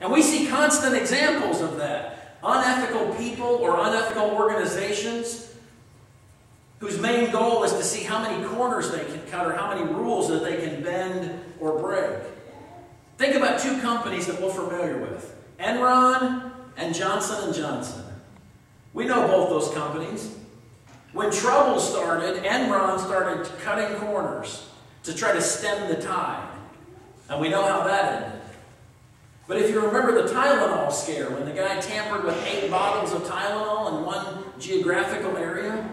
And we see constant examples of that. Unethical people or unethical organizations whose main goal is to see how many corners they can cut or how many rules that they can bend or break. Think about two companies that we're familiar with, Enron and Johnson & Johnson. We know both those companies. When trouble started, Enron started cutting corners to try to stem the tide. And we know how that ended. But if you remember the Tylenol scare, when the guy tampered with 8 bottles of Tylenol in one geographical area,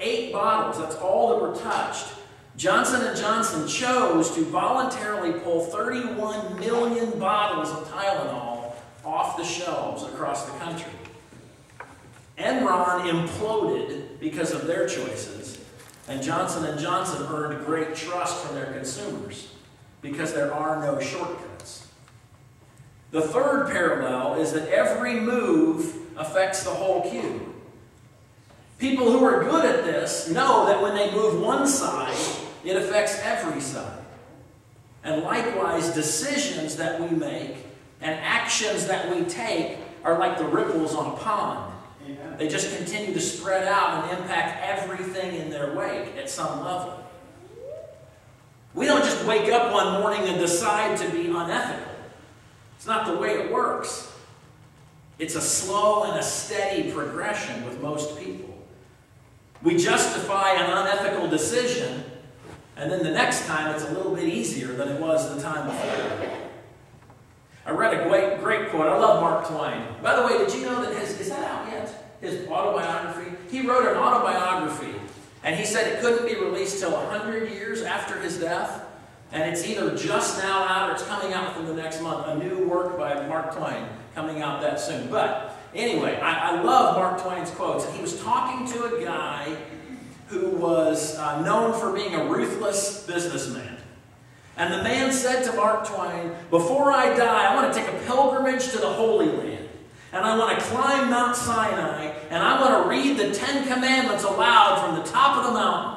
8 bottles, that's all that were touched. Johnson & Johnson chose to voluntarily pull 31 million bottles of Tylenol off the shelves across the country. Enron imploded because of their choices, and Johnson & Johnson earned great trust from their consumers because there are no shortcuts. The third parallel is that every move affects the whole cube. People who are good at this know that when they move one side, it affects every side. And likewise, decisions that we make and actions that we take are like the ripples on a pond. Amen. They just continue to spread out and impact everything in their wake at some level. We don't just wake up one morning and decide to be unethical. It's not the way it works. It's a slow and a steady progression with most people. We justify an unethical decision, and then the next time it's a little bit easier than it was the time before. I read a great quote. I love Mark Twain. By the way, did you know that is that out yet? His autobiography? He wrote an autobiography, and he said it couldn't be released till 100 years after his death. And it's either just now out or it's coming out within the next month. A new work by Mark Twain coming out that soon. But anyway, I love Mark Twain's quotes. And he was talking to a guy who was known for being a ruthless businessman. And the man said to Mark Twain, "Before I die, I want to take a pilgrimage to the Holy Land. And I want to climb Mount Sinai. And I want to read the 10 Commandments aloud from the top of the mountain."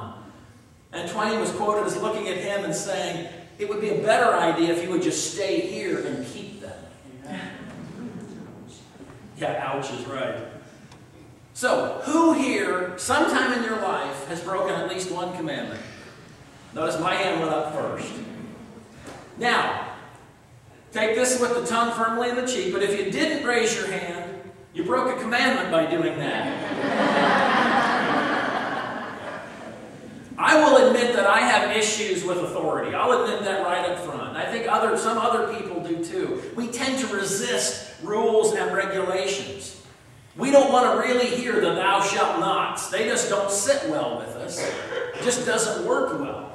And Twain was quoted as looking at him and saying, "It would be a better idea if you would just stay here and keep them." Yeah, ouch is right. So, who here, sometime in your life, has broken at least one commandment? Notice my hand went up first. Now, take this with the tongue firmly in the cheek, but if you didn't raise your hand, you broke a commandment by doing that. I will admit that I have issues with authority. I'll admit that right up front. I think some other people do too. We tend to resist rules and regulations. We don't want to really hear the thou shalt nots. They just don't sit well with us. It just doesn't work well.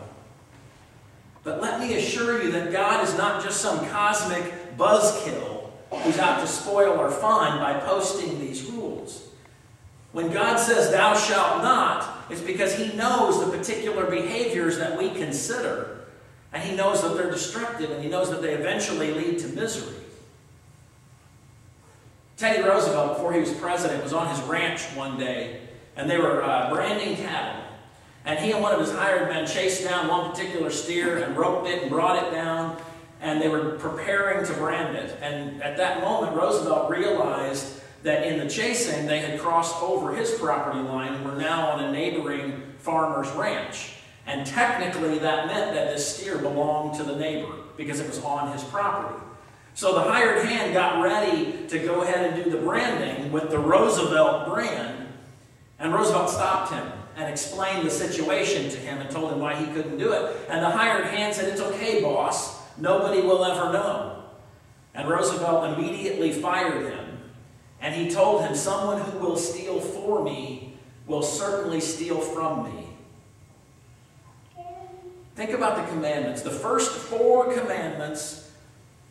But let me assure you that God is not just some cosmic buzzkill who's out to spoil our fun by posting these rules. When God says, "Thou shalt not," it's because He knows the particular behaviors that we consider. And He knows that they're destructive, and He knows that they eventually lead to misery. Teddy Roosevelt, before he was president, was on his ranch one day, and they were branding cattle. And he and one of his hired men chased down one particular steer and roped it and brought it down, and they were preparing to brand it. And at that moment, Roosevelt realized that in the chasing, they had crossed over his property line and were now on a neighboring farmer's ranch. And technically, that meant that this steer belonged to the neighbor because it was on his property. So the hired hand got ready to go ahead and do the branding with the Roosevelt brand, and Roosevelt stopped him and explained the situation to him and told him why he couldn't do it. And the hired hand said, "It's okay, boss. Nobody will ever know." And Roosevelt immediately fired him. And he told him, "Someone who will steal for me will certainly steal from me." Think about the commandments. The first 4 commandments: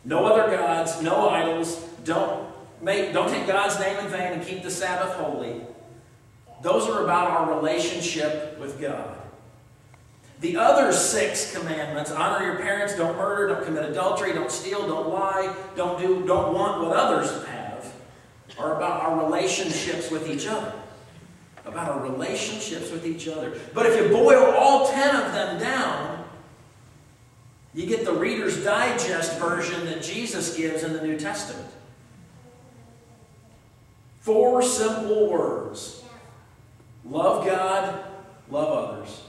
no other gods, no idols, don't take God's name in vain, and keep the Sabbath holy. Those are about our relationship with God. The other 6 commandments: honor your parents, don't murder, don't commit adultery, don't steal, don't lie, don't want what others have, are about our relationships with each other. About our relationships with each other. But if you boil all 10 of them down, You get the Reader's Digest version that Jesus gives in the New Testament. 4 simple words. Love God, love others.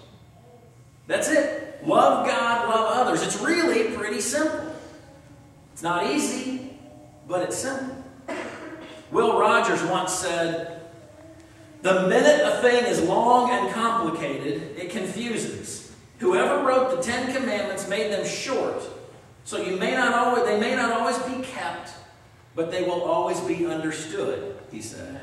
That's it. Love God, love others. It's really pretty simple. It's not easy, but it's simple. Will Rogers once said, "The minute a thing is long and complicated, it confuses. Whoever wrote the 10 Commandments made them short, so they may not always be kept, but they will always be understood," he said.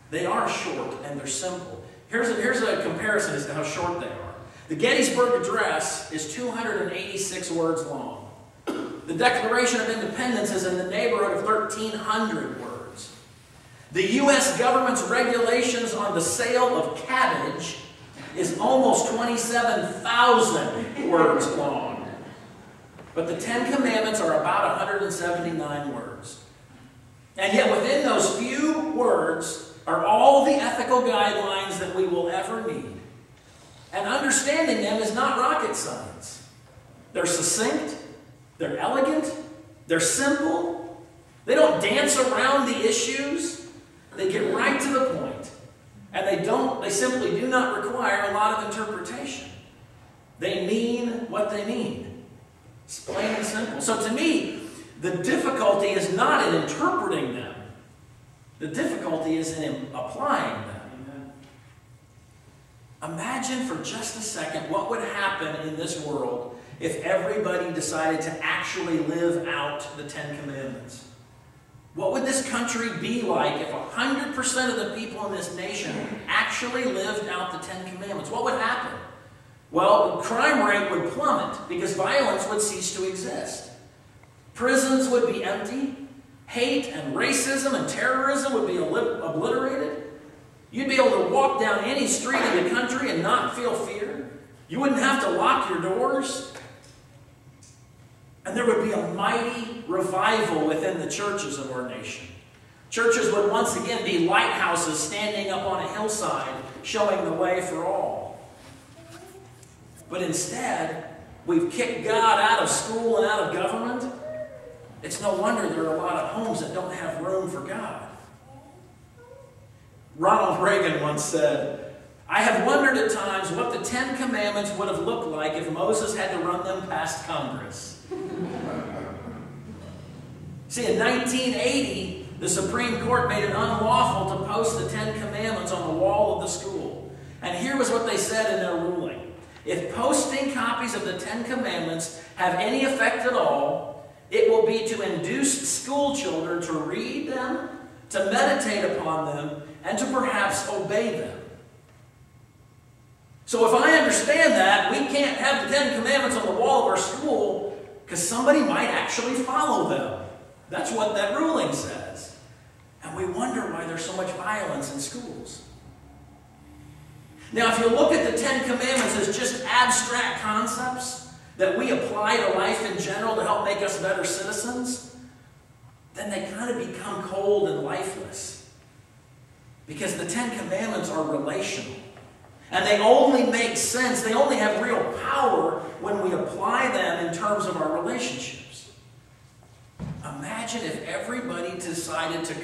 They are short and they're simple. Here's a comparison as to how short they are. The Gettysburg Address is 286 words long. The Declaration of Independence is in the neighborhood of 1,300 words. The U.S. government's regulations on the sale of cabbage is almost 27,000 words long. But the 10 Commandments are about 179 words. And yet within those few words are all the ethical guidelines that we will ever need. And understanding them is not rocket science. They're succinct, they're elegant, they're simple. They don't dance around the issues. They get right to the point. And they simply do not require a lot of interpretation. They mean what they mean. It's plain and simple. So to me, the difficulty is not in interpreting them. The difficulty is in applying them. Imagine for just a second what would happen in this world if everybody decided to actually live out the 10 Commandments. What would this country be like if 100% of the people in this nation actually lived out the 10 Commandments? What would happen? Well, the crime rate would plummet because violence would cease to exist. Prisons would be empty. Hate and racism and terrorism would be obliterated. You'd be able to walk down any street in the country and not feel fear. You wouldn't have to lock your doors. And there would be a mighty revival within the churches of our nation. Churches would once again be lighthouses standing up on a hillside, showing the way for all. But instead, we've kicked God out of school and out of government. It's no wonder there are a lot of homes that don't have room for God. Ronald Reagan once said, "I have wondered at times what the 10 Commandments would have looked like if Moses had to run them past Congress." See, in 1980, the Supreme Court made it unlawful to post the 10 Commandments on the wall of the school. And here was what they said in their ruling. If posting copies of the 10 Commandments have any effect at all, it will be to induce school children to read them, to meditate upon them, and to perhaps obey them. So if I understand that, we can't have the 10 Commandments on the wall of our school because somebody might actually follow them. That's what that ruling says. And we wonder why there's so much violence in schools. Now, if you look at the 10 Commandments as just abstract concepts that we apply to life in general to help make us better citizens, then they kind of become cold and lifeless. Because the 10 Commandments are relational. And they only make sense, they only have real power when we apply them in terms of our relationships. Imagine if everybody decided to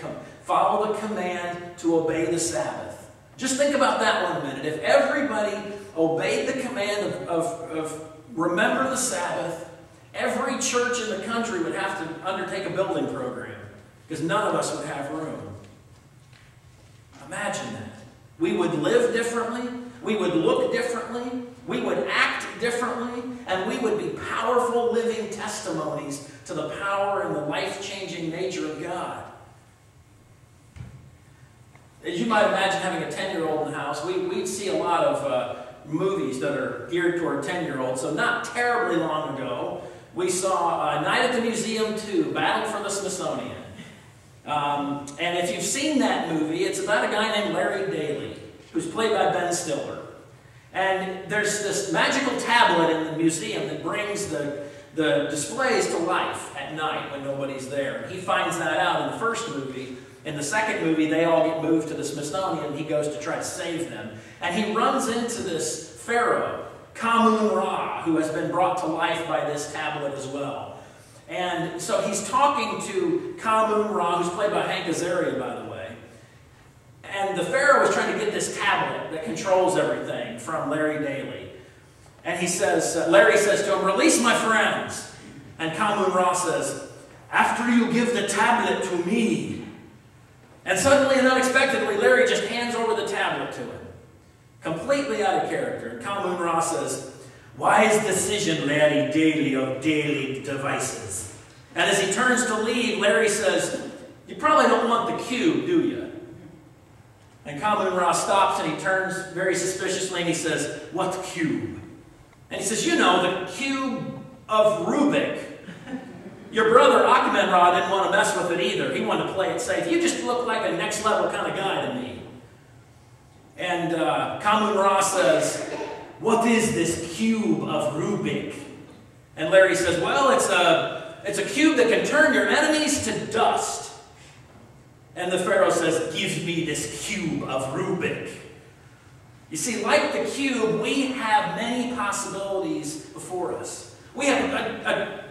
follow the command to obey the Sabbath. Just think about that 1 minute. If everybody obeyed the command of remember the Sabbath, every church in the country would have to undertake a building program because none of us would have room. Imagine that. We would live differently, we would look differently, we would act differently, and we would be powerful living testimonies to the power and the life-changing nature of God. As you might imagine, having a 10-year-old in the house, we'd see a lot of movies that are geared toward 10-year-olds. So not terribly long ago, we saw Night at the Museum 2, Battle for the Smithsonian. And if you've seen that movie, it's about a guy named Larry Daly, who's played by Ben Stiller. And there's this magical tablet in the museum that brings the displays to life at night when nobody's there. And he finds that out in the first movie. In the second movie, they all get moved to the Smithsonian, and he goes to try to save them. And he runs into this pharaoh, Kamun-Ra, who has been brought to life by this tablet as well. And so he's talking to Kamun-Ra, who's played by Hank Azaria, by the way. And the Pharaoh is trying to get this tablet that controls everything from Larry Daly. And he says, Larry says to him, "Release my friends." And Kamun-Ra says, "After you give the tablet to me." And suddenly and unexpectedly, Larry just hands over the tablet to him. Completely out of character. And Kamun-Ra says, "Wise decision, Larry Daly of Daily Devices." And as he turns to leave, Larry says, "You probably don't want the cube, do you?" And Kamun-Ra stops and he turns very suspiciously and he says, "What cube?" And he says, "You know, the cube of Rubik. Your brother Akhmed-Ra didn't want to mess with it either. He wanted to play it safe. You just look like a next level kind of guy to me." And Kamun-Ra says, "What is this cube of Rubik?" And Larry says, "Well, it's a cube that can turn your enemies to dust." And the Pharaoh says, "Give me this cube of Rubik." You see, like the cube, we have many possibilities before us. We have a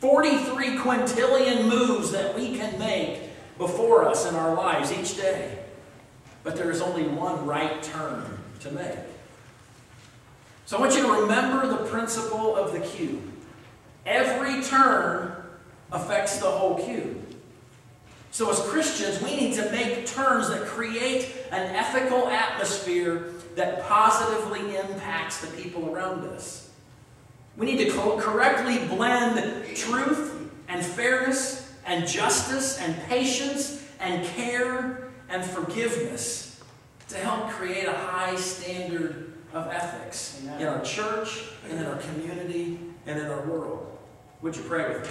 43 quintillion moves that we can make before us in our lives each day. But there is only one right turn to make. So I want you to remember the principle of the cube. Every turn affects the whole cube. So as Christians, we need to make turns that create an ethical atmosphere that positively impacts the people around us. We need to correctly blend truth and fairness and justice and patience and care and forgiveness to help create a high standard of ethics in our church and in our community and in our world. Would you pray with me?